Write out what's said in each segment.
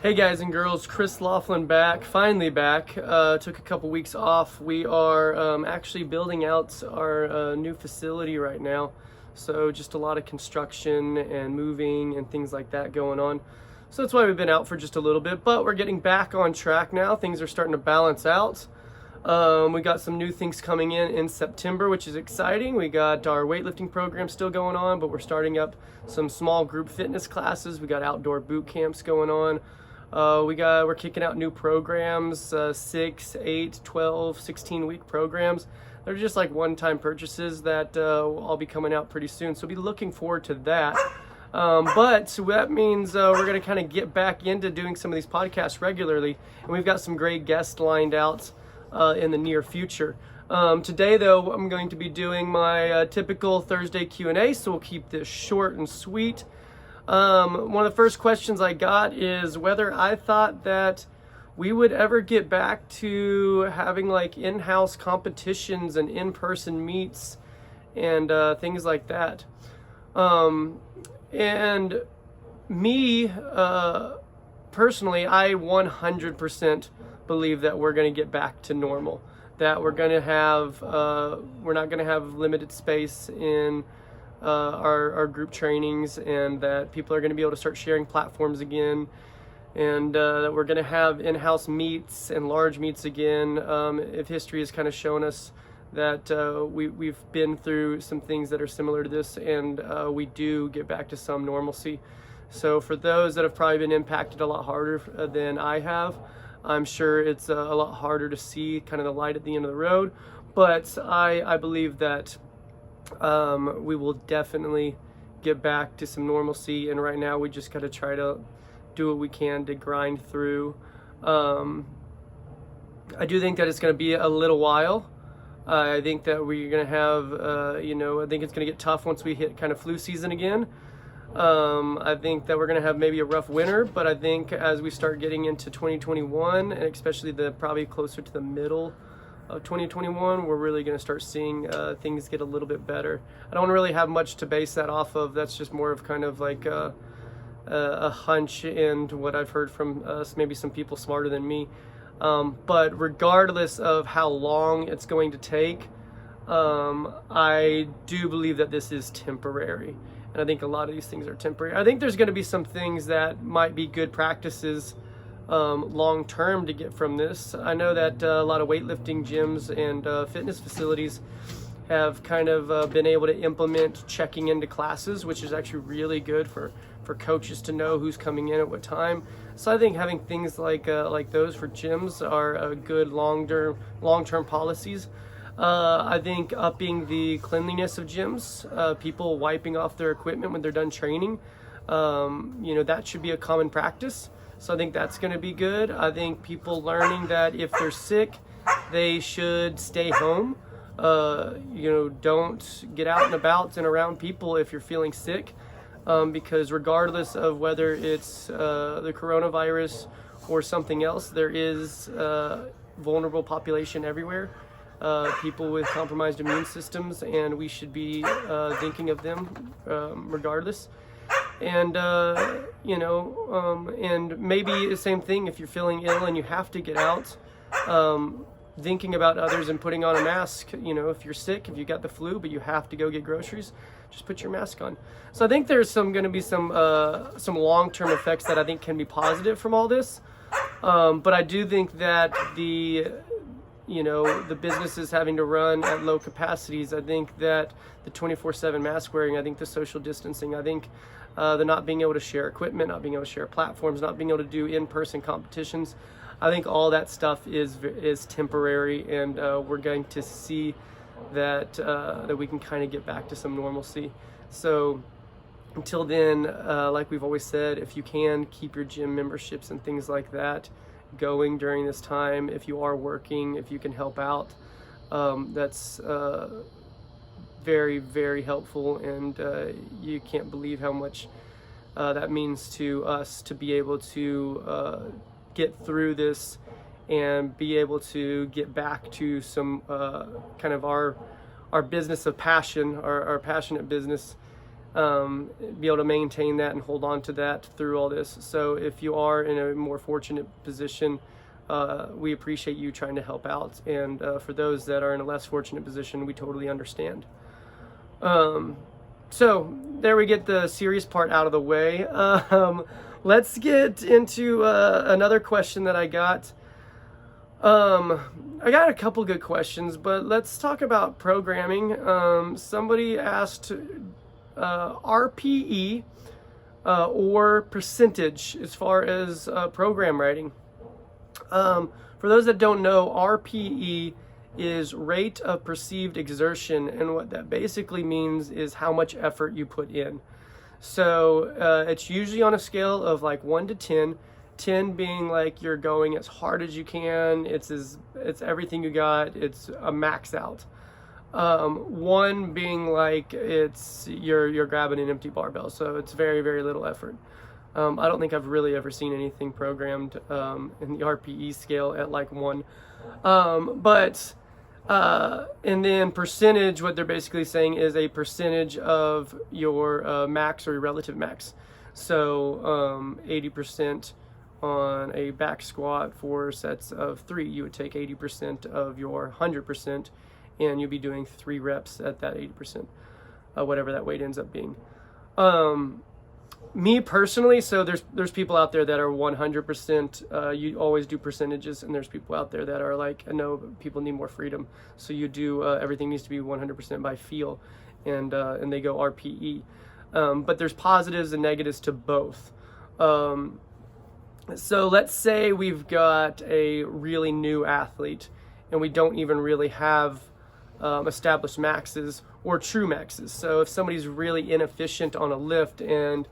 Hey guys and girls, Chris Laughlin back, finally back. Took a couple weeks off. We are actually building out our new facility right now. So just a lot of construction and moving and things like that going on. So that's why we've been out for just a little bit, but we're getting back on track now. Things are starting to balance out. We got some new things coming in September, which is exciting. We got our weightlifting program still going on, but we're starting up some small group fitness classes. We got outdoor boot camps going on. We're kicking out new programs, 6, 8, 12, 16-week programs. They're just like one-time purchases that will all be coming out pretty soon. So be looking forward to that. But so that means we're going to kind of get back into doing some of these podcasts regularly. And we've got some great guests lined out in the near future. Today, though, I'm going to be doing my typical Thursday Q&A, so we'll keep this short and sweet. One of the first questions I got is whether I thought that we would ever get back to having like in-house competitions and in-person meets and things like that. And me, personally, I 100% believe that we're going to get back to normal, that we're going to have, we're not going to have limited space in our group trainings, and that people are going to be able to start sharing platforms again, and that we're going to have in-house meets and large meets again. If history has kind of shown us that we've been through some things that are similar to this, and we do get back to some normalcy. So for those that have probably been impacted a lot harder than I have, I'm sure it's a lot harder to see kind of the light at the end of the road, but I believe that we will definitely get back to some normalcy, and right now we just got to try to do what we can to grind through. I do think that it's going to be a little while. I think that we're going to have, I think it's going to get tough once we hit kind of flu season again. I think that we're going to have maybe a rough winter, but I think as we start getting into 2021, and especially probably closer to the middle of 2021, we're really going to start seeing things get a little bit better. I don't really have much to base that off of. That's just more of kind of like a hunch and what I've heard from maybe some people smarter than me. But regardless of how long it's going to take, I do believe that this is temporary. And I think a lot of these things are temporary. I think there's going to be some things that might be good practices long term to get from this. I know that a lot of weightlifting gyms and fitness facilities have kind of been able to implement checking into classes, which is actually really good for coaches to know who's coming in at what time. So I think having things like those for gyms are good long-term policies. I think upping the cleanliness of gyms, people wiping off their equipment when they're done training, that should be a common practice. So I think that's going to be good. I think people learning that if they're sick, they should stay home. Don't get out and about and around people if you're feeling sick, because regardless of whether it's the coronavirus or something else, there is vulnerable population everywhere. People with compromised immune systems, and we should be thinking of them regardless. And and maybe the same thing if you're feeling ill and you have to get out, thinking about others and putting on a mask. If you're sick, if you got the flu but you have to go get groceries, just put your mask on. So I think there's going to be some long-term effects that I think can be positive from all this, but I do think that the businesses having to run at low capacities, I think that the 24/7 mask wearing, I think the social distancing, I think the not being able to share equipment, not being able to share platforms, not being able to do in-person competitions, I think all that stuff is temporary, and we're going to see that we can kind of get back to some normalcy. So until then, like we've always said, if you can, keep your gym memberships and things like that going during this time. If you are working, if you can help out, that's very, very helpful, and you can't believe how much that means to us to be able to get through this and be able to get back to some kind of our business of passion, our passionate business be able to maintain that and hold on to that through all this. So if you are in a more fortunate position, we appreciate you trying to help out. And for those that are in a less fortunate position, we totally understand. So there we get the serious part out of the way. Let's get into another question that I got. I got a couple good questions, but let's talk about programming. Somebody asked RPE or percentage as far as program writing. For those that don't know, RPE is rate of perceived exertion, and what that basically means is how much effort you put in. So it's usually on a scale of like 1 to 10. 10 being like you're going as hard as you can, it's everything you got, it's a max out. 1 being like you're grabbing an empty barbell, so it's very, very little effort. I don't think I've really ever seen anything programmed in the RPE scale at like 1. And then percentage, what they're basically saying is a percentage of your max or your relative max. So 80% on a back squat for sets of 3, you would take 80% of your 100%, and you'll be doing 3 reps at that 80%, whatever that weight ends up being. Me personally, so there's people out there that are 100%, you always do percentages, and there's people out there that are like, no, people need more freedom, so you do everything needs to be 100% by feel, and they go RPE. But there's positives and negatives to both. So let's say we've got a really new athlete and we don't even really have established maxes or true maxes. So if somebody's really inefficient on a lift and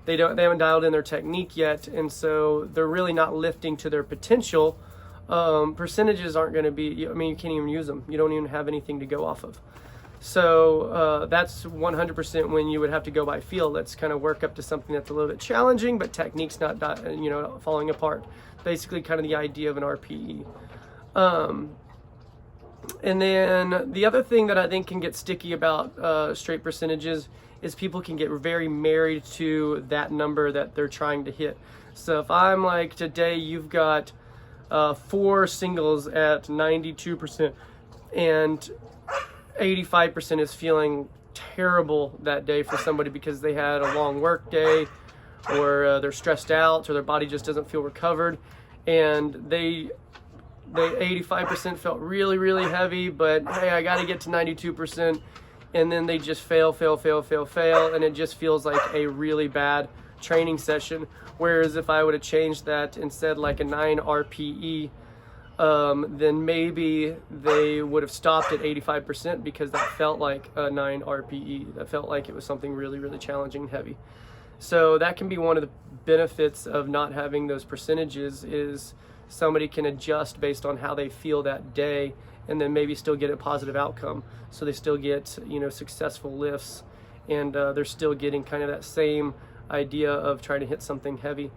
they haven't dialed in their technique yet, and so they're really not lifting to their potential, percentages aren't going to be, I mean, you can't even use them. You don't even have anything to go off of. So that's 100% when you would have to go by feel. Let's kind of work up to something that's a little bit challenging, but technique's not, falling apart. Basically kind of the idea of an RPE. And then the other thing that I think can get sticky about straight percentages is people can get very married to that number that they're trying to hit. So if I'm like, today you've got 4 singles at 92%, and 85% is feeling terrible that day for somebody because they had a long work day, or they're stressed out, or their body just doesn't feel recovered, and they 85% felt really, really heavy, but hey, I got to get to 92%, and then they just fail, and it just feels like a really bad training session. Whereas if I would have changed that and said like a 9 RPE, then maybe they would have stopped at 85% because that felt like a 9 RPE. That felt like it was something really, really challenging and heavy. So that can be one of the benefits of not having those percentages, is somebody can adjust based on how they feel that day, and then maybe still get a positive outcome. So they still get, successful lifts, and they're still getting kind of that same idea of trying to hit something heavy.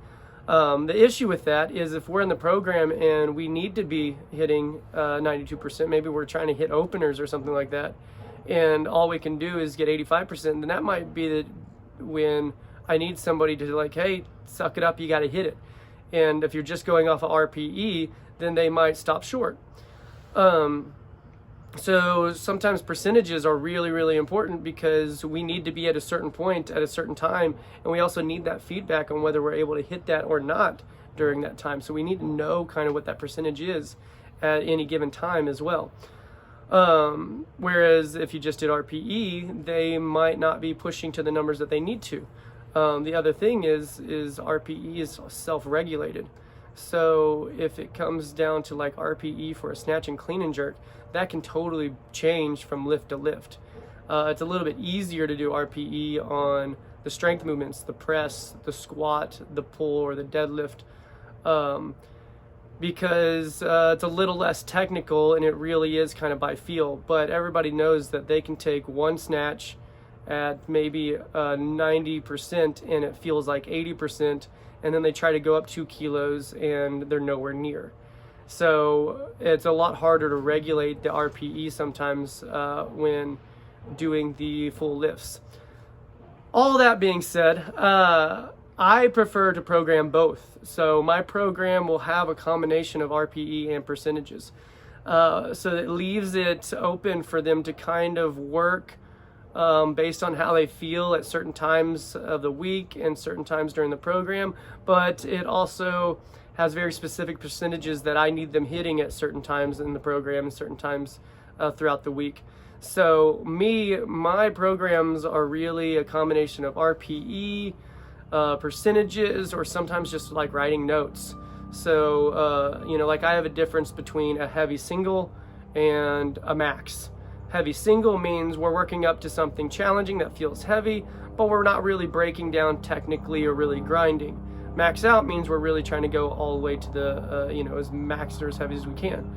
The issue with that is if we're in the program and we need to be hitting 92%, maybe we're trying to hit openers or something like that, and all we can do is get 85%, then that might be when I need somebody to like, hey, suck it up, you got to hit it. And if you're just going off of RPE, then they might stop short. So sometimes percentages are really, really important because we need to be at a certain point at a certain time, and we also need that feedback on whether we're able to hit that or not during that time. So we need to know kind of what that percentage is at any given time as well. Whereas if you just did RPE, they might not be pushing to the numbers that they need to. The other thing is RPE is self-regulated. So if it comes down to like RPE for a snatch and clean and jerk, that can totally change from lift to lift. It's a little bit easier to do RPE on the strength movements, the press, the squat, the pull, or the deadlift, because it's a little less technical and it really is kind of by feel. But everybody knows that they can take one snatch at maybe 90% and it feels like 80%, and then they try to go up 2 kilos and they're nowhere near. So it's a lot harder to regulate the RPE sometimes when doing the full lifts. all that being said, I prefer to program both. So my program will have a combination of RPE and percentages. So it leaves it open for them to kind of work based on how they feel at certain times of the week and certain times during the program. But it also has very specific percentages that I need them hitting at certain times in the program and certain times throughout the week. So my programs are really a combination of RPE, percentages, or sometimes just like writing notes. So, like I have a difference between a heavy single and a max. Heavy single means we're working up to something challenging that feels heavy, but we're not really breaking down technically or really grinding. Max out means we're really trying to go all the way to the, as max or as heavy as we can.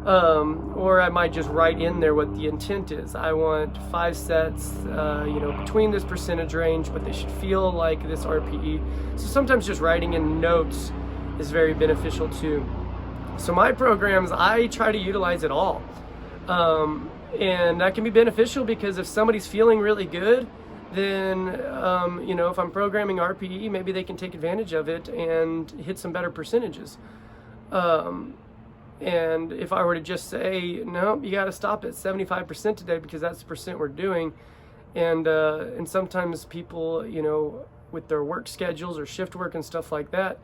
Or I might just write in there what the intent is. I want 5 sets, between this percentage range, but they should feel like this RPE. So sometimes just writing in notes is very beneficial too. So my programs, I try to utilize it all. And that can be beneficial because if somebody's feeling really good, then, if I'm programming RPE, maybe they can take advantage of it and hit some better percentages. And if I were to just say, no, you got to stop at 75% today because that's the percent we're doing. And sometimes people, with their work schedules or shift work and stuff like that,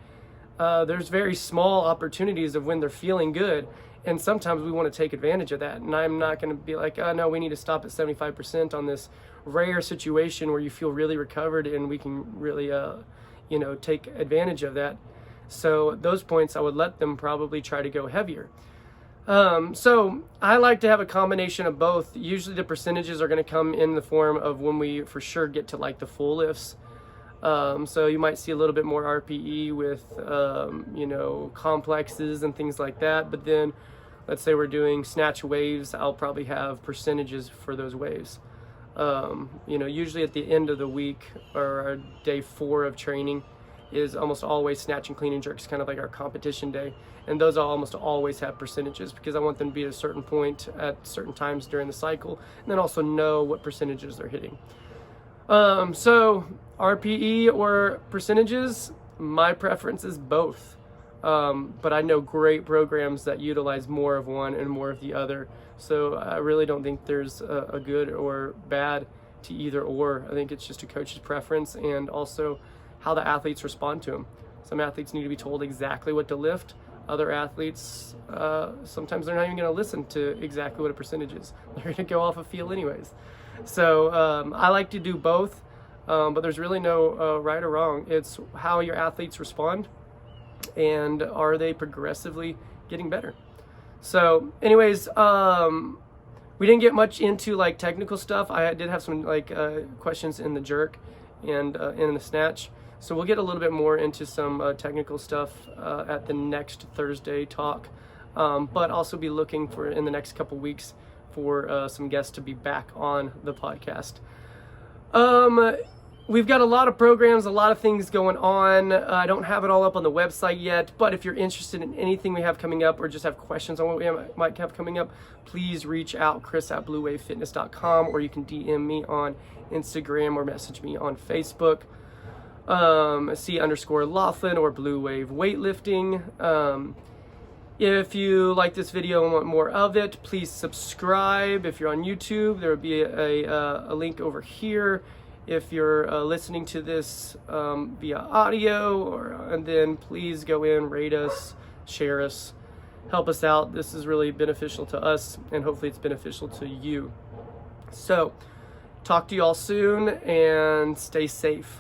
there's very small opportunities of when they're feeling good. And sometimes we want to take advantage of that. And I'm not going to be like, oh, no, we need to stop at 75% on this rare situation where you feel really recovered and we can really, take advantage of that. So at those points, I would let them probably try to go heavier. So I like to have a combination of both. Usually the percentages are going to come in the form of when we for sure get to like the full lifts. So you might see a little bit more RPE with, complexes and things like that. But then let's say we're doing snatch waves, I'll probably have percentages for those waves. Usually at the end of the week or day 4 of training is almost always snatch and clean and jerks, kind of like our competition day. And those I'll almost always have percentages because I want them to be at a certain point at certain times during the cycle and then also know what percentages they're hitting. So RPE or percentages, my preference is both. But I know great programs that utilize more of one and more of the other. So I really don't think there's a good or bad to either or. I think it's just a coach's preference and also how the athletes respond to them. Some athletes need to be told exactly what to lift. Other athletes, sometimes they're not even going to listen to exactly what a percentage is. They're going to go off of feel anyways. So I like to do both, but there's really no right or wrong. It's how your athletes respond and are they progressively getting better. So anyways, we didn't get much into like technical stuff. I did have some questions in the jerk and in the snatch. So we'll get a little bit more into some technical stuff at the next Thursday talk, but also be looking for in the next couple weeks for some guests to be back on the podcast. We've got a lot of programs, a lot of things going on. I don't have it all up on the website yet, but if you're interested in anything we have coming up or just have questions on what we might have coming up, please reach out, chris@bluewavefitness.com, or you can DM me on Instagram or message me on Facebook. C_Laughlin or Blue Wave Weightlifting. If you like this video and want more of it, please subscribe. If you're on YouTube, there will be a link over here. If you're listening to this via audio, and then please go in, rate us, share us, help us out. This is really beneficial to us, and hopefully it's beneficial to you. So, talk to you all soon, and stay safe.